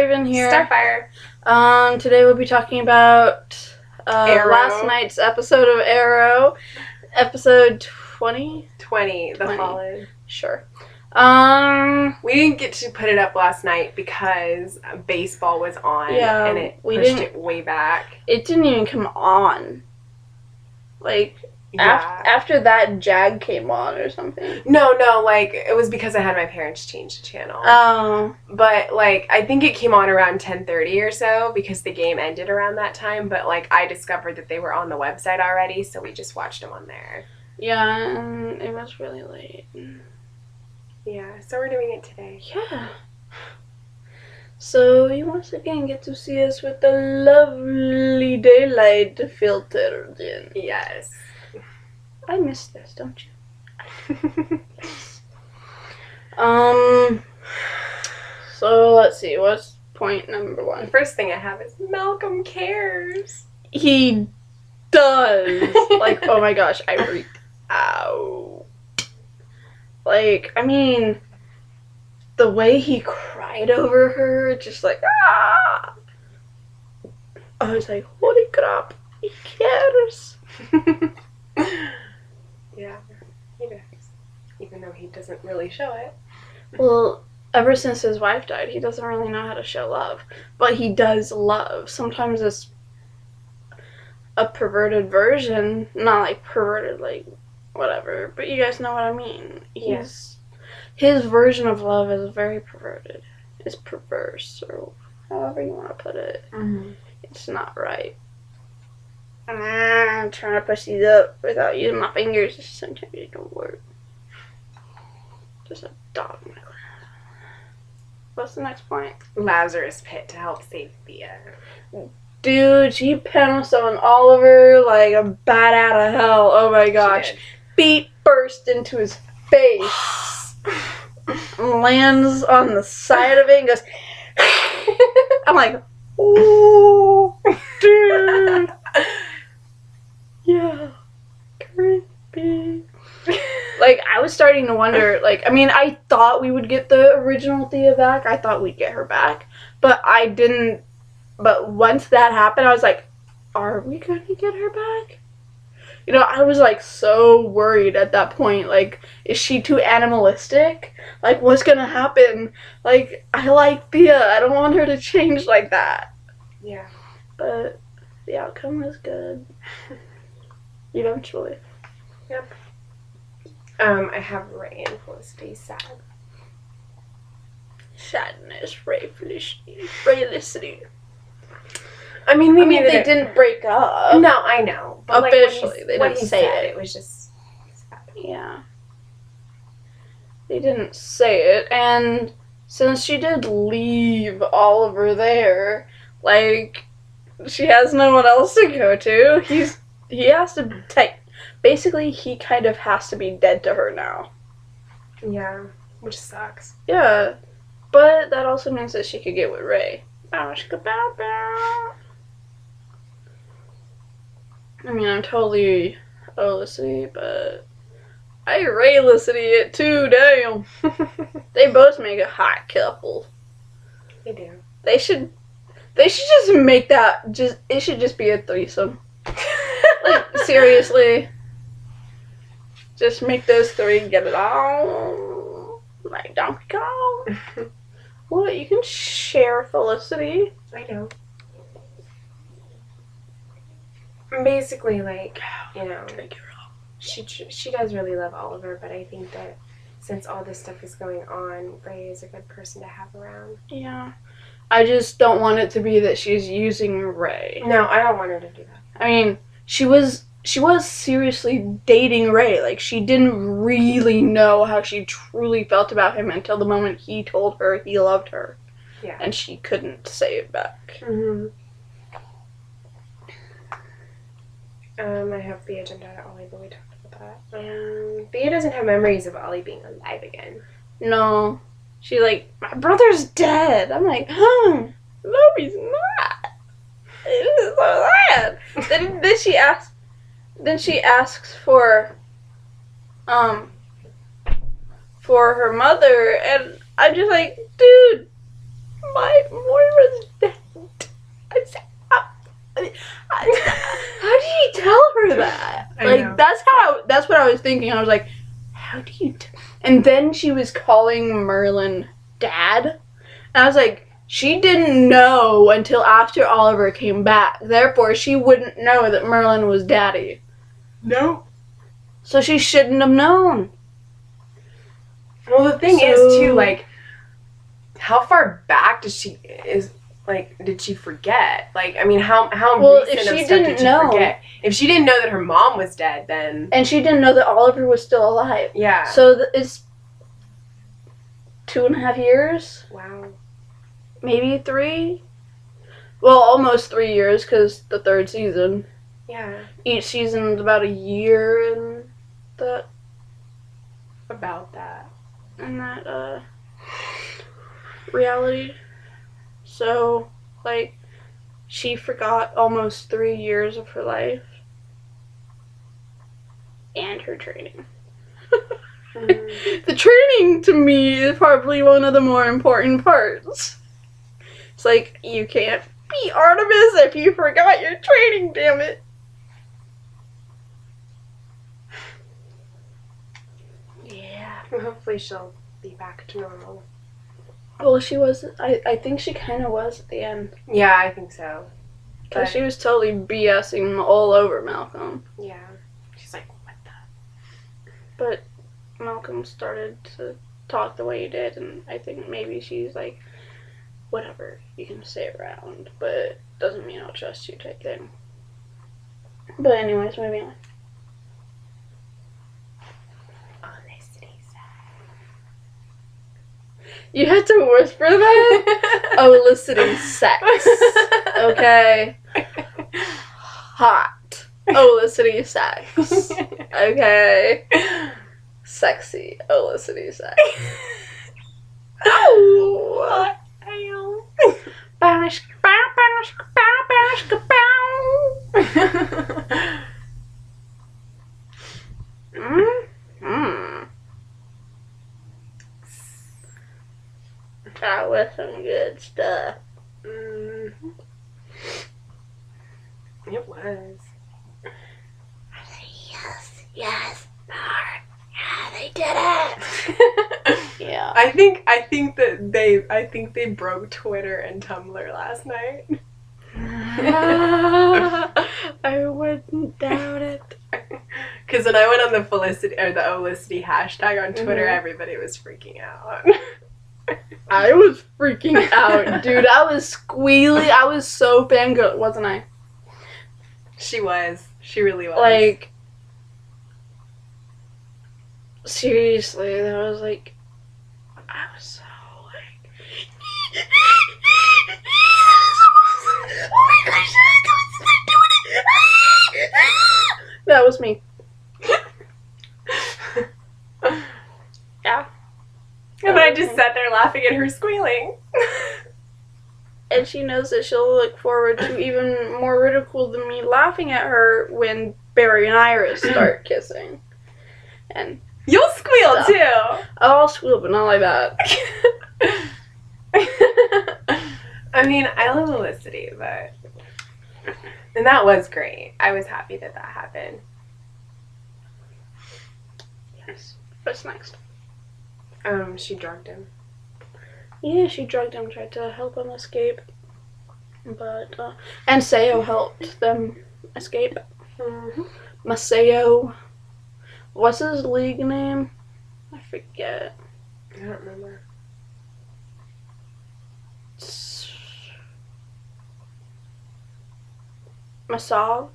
Raven here. Starfire. Today we'll be talking about last night's episode of Arrow, episode 20? 20, The Fallen. Sure. We didn't get to put it up last night because baseball was on, and it pushed it way back. It didn't even come on. After that, Jag came on or something. No, it was because I had my parents change the channel. Oh. But, I think it came on around 10:30 or so because the game ended around that time. But, I discovered that they were on the website already, so we just watched them on there. Yeah, and it was really late. Yeah, so we're doing it today. Yeah. So you once again get to see us with the lovely daylight filtered in. Yes. I miss this, don't you? Yes. So let's see, what's point number 1? The first thing I have is Malcolm cares. He does. Oh my gosh, I freaked out. The way he cried over her, just ah! I was like, holy crap, he cares. Yeah, he does. Even though he doesn't really show it. Well, ever since his wife died, he doesn't really know how to show love. But he does love. Sometimes it's a perverted version. Not perverted, whatever. But you guys know what I mean. His version of love is very perverted. It's perverse, or however you want to put it. Mm-hmm. It's not right. I'm trying to push these up without using my fingers. Sometimes it don't work. There's a dog in my class. What's the next point? Lazarus Pit to help save Thea. Dude, she penciled Oliver like a bat out of hell. Oh my gosh. Feet burst into his face. Lands on the side of it and goes. I'm like, oh, dude. Yeah. Creepy. I was starting to wonder, I thought we would get the original Thea back. I thought we'd get her back. But I didn't. But once that happened, I was like, are we going to get her back? I was, so worried at that point. Is she too animalistic? What's going to happen? I like Thea. I don't want her to change like that. Yeah. But the outcome was good. Eventually. Yep. I have Ray and Felicity sad. Sadness, Ray, Felicity. They didn't break up. No, I know. But officially, they didn't say it. It was just sad. Yeah. They didn't say it, and since she did leave Oliver there, she has no one else to go to. He has to basically, he kind of has to be dead to her now. Yeah, which sucks. Yeah, but that also means that she could get with Ray. I'm totally Felicity, but I Ray-licity it too, damn. They both make a hot couple. They do. They should just make that, it should just be a threesome. Seriously. Just make those three get it on. Like Donkey Kong. What? You can share Felicity. I know. Basically, she does really love Oliver, but I think that since all this stuff is going on, Ray is a good person to have around. Yeah. I just don't want it to be that she's using Ray. No, I don't want her to do that. She was seriously dating Ray. She didn't really know how she truly felt about him until the moment he told her he loved her. Yeah. And she couldn't say it back. Mm-hmm. I have Thea jumped out of Ollie, but we talked about that. Thea doesn't have memories of Ollie being alive again. No. She my brother's dead. I'm like, no, he's not. It is so sad. Then she asks for her mother, and I'm just like, dude, my I Like, know. that's what I was thinking. I was like, how do you... And then she was calling Merlin Dad. And I was like, she didn't know until after Oliver came back. Therefore, she wouldn't know that Merlin was Daddy. No. So she shouldn't have known. Well, the thing is, too, like, how far back did she forget? Like, I mean, how Well, recent if she of stuff did didn't she know- forget? If she didn't know that her mom was dead, then... And she didn't know that Oliver was still alive. Yeah. So it's 2.5 years? Wow. Maybe 3? Well, almost 3 years, because the 3rd season. Yeah. Each season's about a year in that, About that. reality. So, like, she forgot almost 3 years of her life. And her training. The training, to me, is probably one of the more important parts. It's like, you can't be Artemis if you forgot your training, damn it. Yeah. Hopefully she'll be back to normal. Well, she was, I think she kind of was at the end. Yeah, I think so. Because she was totally BSing all over Malcolm. Yeah. She's like, what the... But Malcolm started to talk the way he did, and I think maybe she's like, whatever, you can stay around, but doesn't mean I'll trust you type thing. But anyways, moving on. You had to whisper that? Eliciting sex. Okay. Hot. Eliciting sex. Okay. Sexy. Eliciting sex. Oh! Banish, banish, banish, That was some good stuff. Mm-hmm. It was. Yes, more. Yeah, they did it. Yeah. I think they broke Twitter and Tumblr last night. I wouldn't doubt it. Because when I went on the Felicity or the Olicity hashtag on Twitter, Mhm. everybody was freaking out. I was freaking out, dude. I was squealing. I was so fangirl, wasn't I? She was. She really was. Like, seriously, that was like, I was so like, oh my gosh, they're doing it. That was me. Yeah. And I just sat there laughing at her squealing. And she knows that she'll look forward to even more ridicule than me laughing at her when Barry and Iris start kissing. And You'll squeal Stop. too. I'll squeal, but not like that. I mean, I love Olicity, but... And that was great. I was happy that happened. Yes. What's next? She drugged him. Yeah, she drugged him, tried to help him escape. But, and Sayo helped them escape. Mm-hmm. Maseo. What's his league name? I forget. I don't remember. Masav?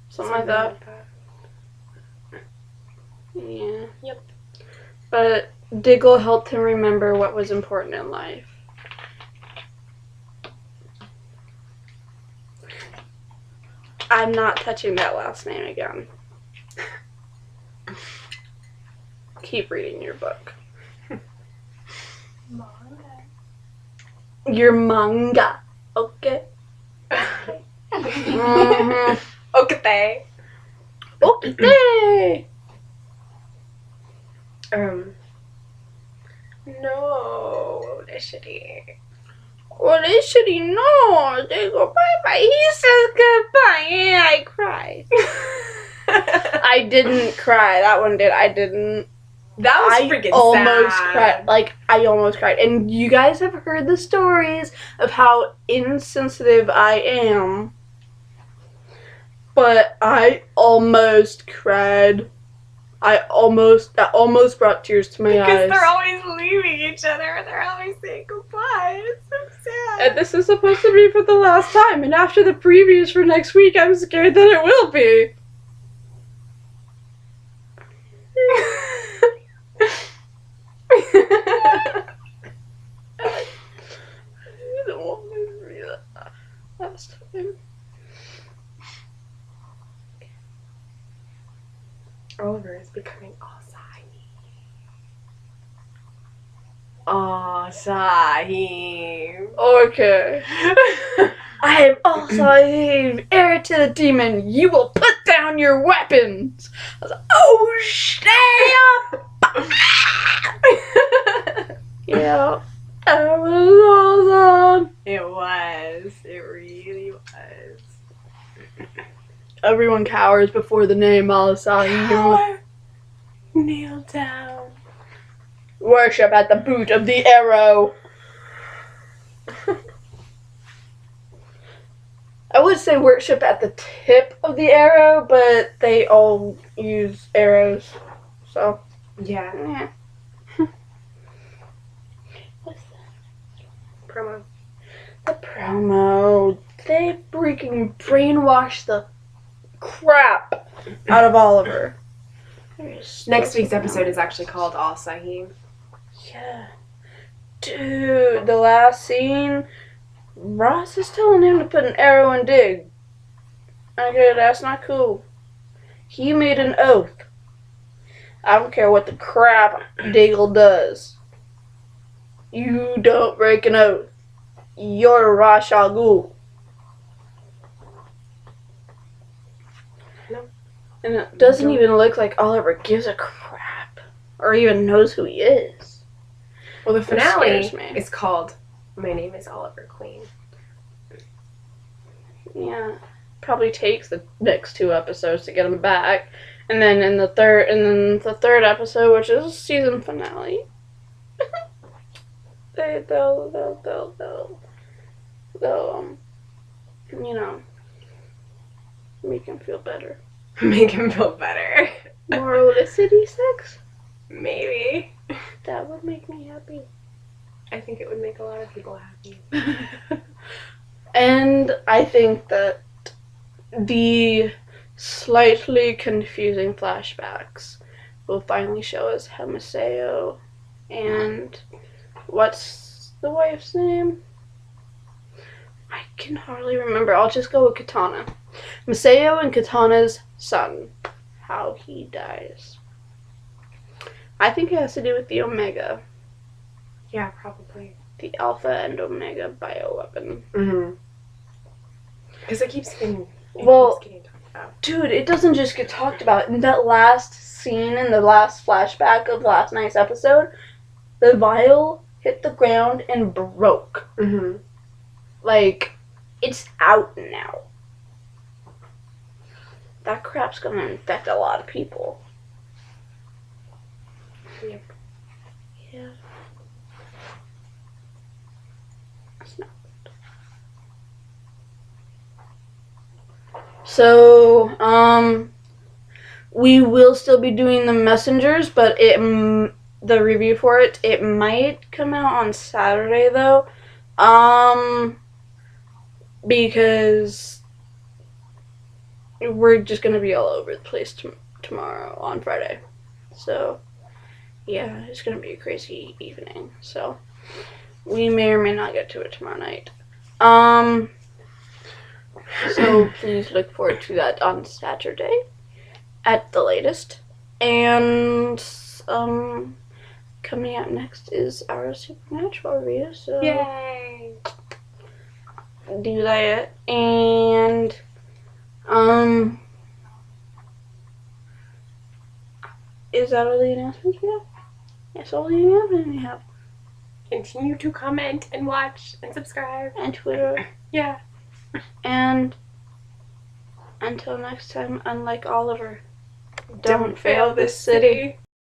Something like that. that. Yeah. Yep. But Diggle helped him remember what was important in life. I'm not touching that last name again. Keep reading your book. Your manga. Okay. Mm-hmm. Okay. Okay. No, Olicity. Well, they should know. They go bye-bye. He says goodbye. Yeah, I cried. I didn't cry. That one did. I didn't. That was freaking almost sad. cried. Like, I almost cried. And you guys have heard the stories of how insensitive I am. But I almost cried. That almost brought tears to my eyes. Because they're always leaving each other and they're always saying goodbye. It's so sad. And this is supposed to be for the last time. And after the previews for next week, I'm scared that it will be. I don't want to read that last time. Oliver is becoming Asahi. Okay. I am Al-Sahib, heir to the demon. You will put down your weapons. I was like, oh, snap! Yeah. That was awesome. It was. It really was. Everyone cowers before the name Al-Sahib. Power. Kneel down. Worship at the boot of the arrow. I would say worship at the tip of the arrow, but they all use arrows. So, Yeah. yeah. What's that? Promo. The promo. They freaking brainwashed the crap out of Oliver. Next week's episode is actually called Asahi. Yeah. Dude, the last scene, Ross is telling him to put an arrow and dig. Okay, that's not cool. He made an oath. I don't care what the crap Diggle does. You don't break an oath. You're Ra's al Ghul. No. And it doesn't Don't. even look like Oliver gives a crap. Or even knows who he is. Well, the finale scares me. is called My Name is Oliver Queen. Yeah. Probably takes the next 2 episodes to get him back. And then in the third episode, which is season finale, they'll you know, make him feel better. Make him feel better. Moralicity 6? Maybe. That would make me happy. I think it would make a lot of people happy. And I think that the slightly confusing flashbacks will finally show us how Maseo and what's the wife's name? I can hardly remember. I'll just go with Katana. Maseo and Katana's son. How he dies. I think it has to do with the Omega. Yeah, probably. The Alpha and Omega bioweapon. Mm-hmm. Because it keeps getting Well, talked about. dude, it doesn't just get talked about. In that last scene, in the last flashback of last night's episode, the vial hit the ground and broke. Mm-hmm. Like, it's out now. That crap's gonna infect a lot of people. Yep. Yeah. That's not good. So, we will still be doing the messengers, but the review for it might come out on Saturday though. Because we're just gonna be all over the place tomorrow on Friday. So, yeah, it's gonna be a crazy evening. So, we may or may not get to it tomorrow night. So please look forward to that on Saturday at the latest. And coming out next is our Supernatural review. So Yay! do that. And is that all the announcements we have? That's all the announcements we have. Continue to comment and watch and subscribe. And Twitter. Yeah. And Until next time, unlike Oliver, don't fail this city.